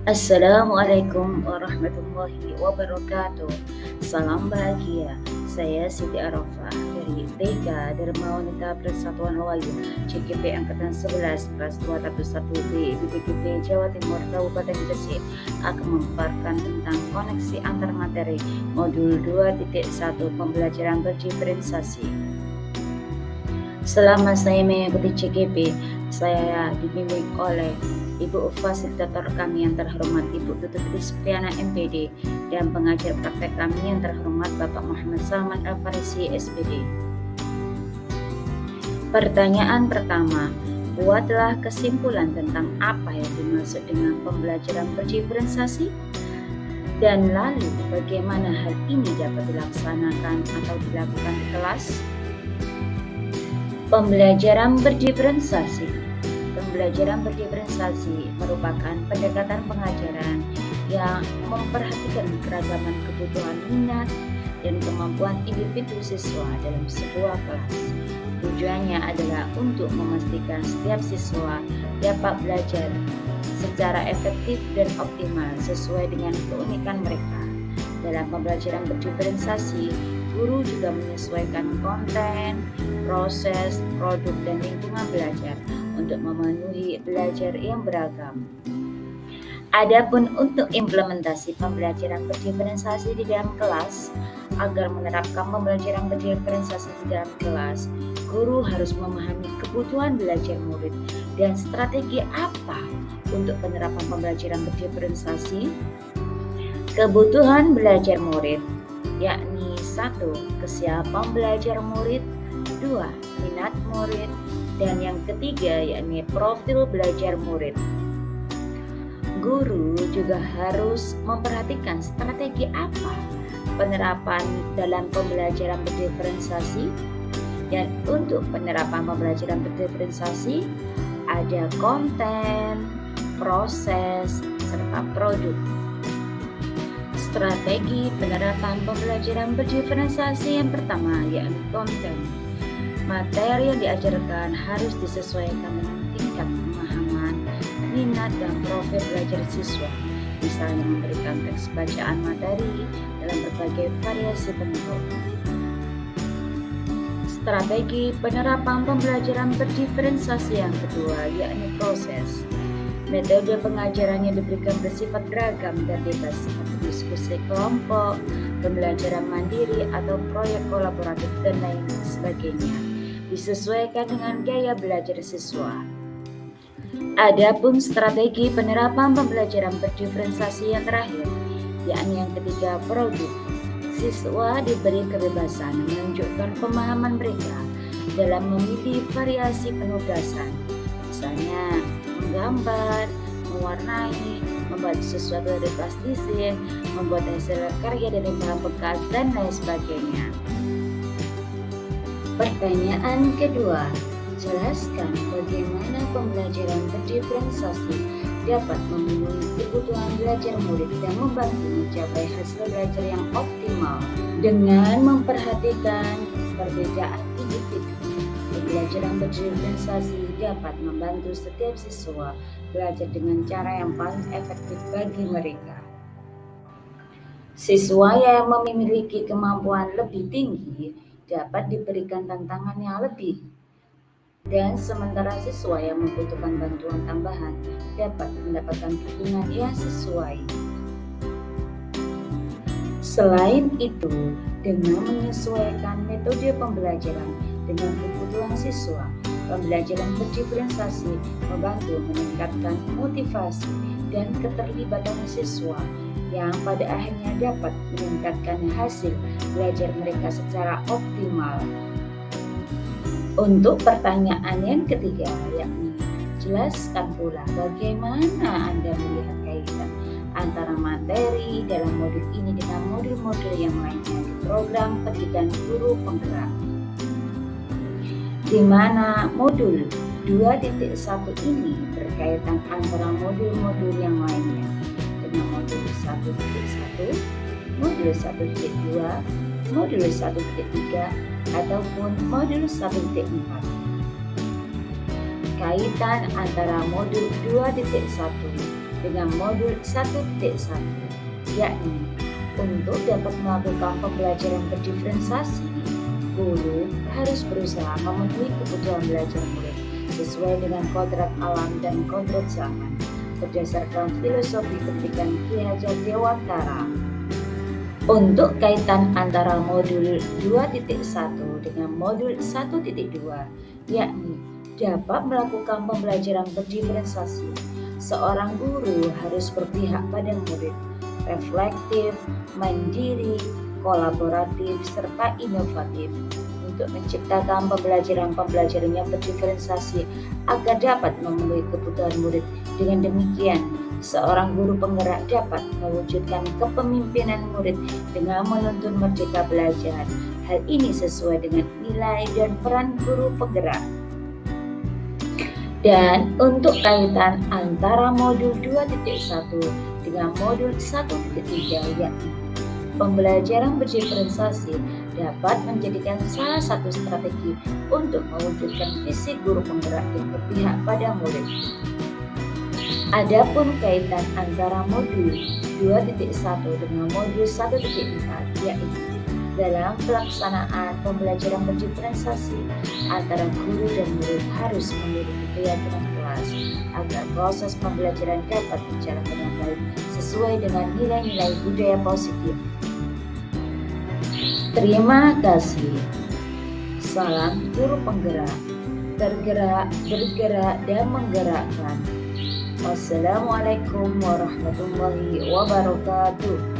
Assalamualaikum warahmatullahi wabarakatuh. Salam bahagia. Saya Siti Arafah dari TK Dharma Wanita Persatuan Loayu CGP Angkatan 11 kelas 211B BPKB Jawa Timur Kabupaten Gresik akan memaparkan tentang koneksi antar materi modul 2.1 pembelajaran berdiferensiasi. Selama saya mengikuti CGP, saya dibimbing oleh Ibu Fasilitator kami yang terhormat Ibu Tutut Rizpriana MPD dan pengajar praktek kami yang terhormat Bapak Muhammad Salman Al-Farisi SPD. Pertanyaan pertama, buatlah kesimpulan tentang apa yang dimaksud dengan pembelajaran berdiferensiasi dan lalu bagaimana hal ini dapat dilaksanakan atau dilakukan di kelas. Pembelajaran berdiferensiasi. Pembelajaran berdiferensiasi merupakan pendekatan pengajaran yang memperhatikan keragaman kebutuhan minat dan kemampuan individu siswa dalam sebuah kelas. Tujuannya adalah untuk memastikan setiap siswa dapat belajar secara efektif dan optimal sesuai dengan keunikan mereka. Dalam pembelajaran berdiferensiasi, guru juga menyesuaikan konten, proses, produk, dan lingkungan belajar untuk memenuhi belajar yang beragam. Adapun untuk implementasi pembelajaran berdiferensiasi di dalam kelas, agar menerapkan pembelajaran berdiferensiasi di dalam kelas, guru harus memahami kebutuhan belajar murid dan strategi apa untuk penerapan pembelajaran berdiferensiasi. Kebutuhan belajar murid, yakni 1. Kesiapan belajar murid, 2. Minat murid, dan yang ketiga yakni profil belajar murid. Guru juga harus memperhatikan strategi apa penerapan dalam pembelajaran berdiferensiasi. Dan untuk penerapan pembelajaran berdiferensiasi ada konten, proses, serta produk. Strategi penerapan pembelajaran berdiferensiasi yang pertama yakni konten. Materi yang diajarkan harus disesuaikan dengan tingkat pemahaman, minat, dan profil belajar siswa. Misalnya memberikan teks bacaan materi dalam berbagai variasi bentuk. Strategi penerapan pembelajaran berdiferensiasi yang kedua yakni proses. Metode pengajarannya diberikan bersifat beragam dan bebas seperti diskusi kelompok, pembelajaran mandiri atau proyek kolaboratif dan lain sebagainya, disesuaikan dengan gaya belajar siswa. Adapun strategi penerapan pembelajaran berdiferensiasi yang terakhir, yakni yang ketiga produk. Siswa diberi kebebasan menunjukkan pemahaman mereka dalam memilih variasi penugasan, misalnya menggambar, mewarnai, membuat sesuatu dari plastisir, membuat hasil karya dari bahan bekas, dan lain sebagainya. Pertanyaan kedua, jelaskan bagaimana pembelajaran berdiferensiasi dapat memenuhi kebutuhan belajar murid dan membantu mencapai hasil belajar yang optimal dengan memperhatikan perbedaan individu. Pembelajaran berdiferensiasi dapat membantu setiap siswa belajar dengan cara yang paling efektif bagi mereka. Siswa yang memiliki kemampuan lebih tinggi dapat diberikan tantangan yang lebih, dan sementara siswa yang membutuhkan bantuan tambahan dapat mendapatkan dukungan yang sesuai. Selain itu, dengan menyesuaikan metode pembelajaran dengan kebutuhan siswa, pembelajaran berdiferensiasi membantu meningkatkan motivasi dan keterlibatan siswa yang pada akhirnya dapat meningkatkan hasil belajar mereka secara optimal. Untuk pertanyaan yang ketiga, yakni jelaskan pula bagaimana Anda melihat kaitan antara materi dalam modul ini dengan modul-modul yang lainnya di program pendidikan guru penggerak, di mana modul 2.1 ini berkaitan antara modul-modul yang lainnya dengan modul 1.1, modul 1.2, modul 1.3, ataupun modul 1.4. Kaitan antara modul 2.1 dengan modul 1.1, yakni untuk dapat melakukan pembelajaran berdiferensiasi, guru harus berusaha memenuhi kebutuhan belajar murid sesuai dengan kodrat alam dan kodrat zaman berdasarkan filosofi pendidikan Ki Hajar Dewantara. Untuk kaitan antara modul 2.1 dengan modul 1.2, yakni dapat melakukan pembelajaran berdiferensiasi, seorang guru harus berpihak pada murid, reflektif, mandiri, kolaboratif, serta inovatif untuk menciptakan pembelajaran yang berdiferensiasi agar dapat memenuhi kebutuhan murid. Dengan demikian, seorang guru penggerak dapat mewujudkan kepemimpinan murid dengan menuntun merdeka belajar. Hal ini sesuai dengan nilai dan peran guru penggerak. Dan untuk kaitan antara modul 2.1 dengan modul 1.3, yakni pembelajaran berdiferensiasi dapat menjadikan salah satu strategi untuk mewujudkan visi guru penggerak yang berpihak pada murid. Adapun kaitan antara modul 2.1 dengan modul 1.4, yaitu dalam pelaksanaan pembelajaran berdiferensiasi antara guru dan murid harus memiliki keyakinan kelas agar proses pembelajaran dapat berjalan dengan baik sesuai dengan nilai-nilai budaya positif. Terima kasih. Salam guru penggerak, tergerak, bergerak, dan menggerakkan. Wassalamualaikum warahmatullahi wabarakatuh.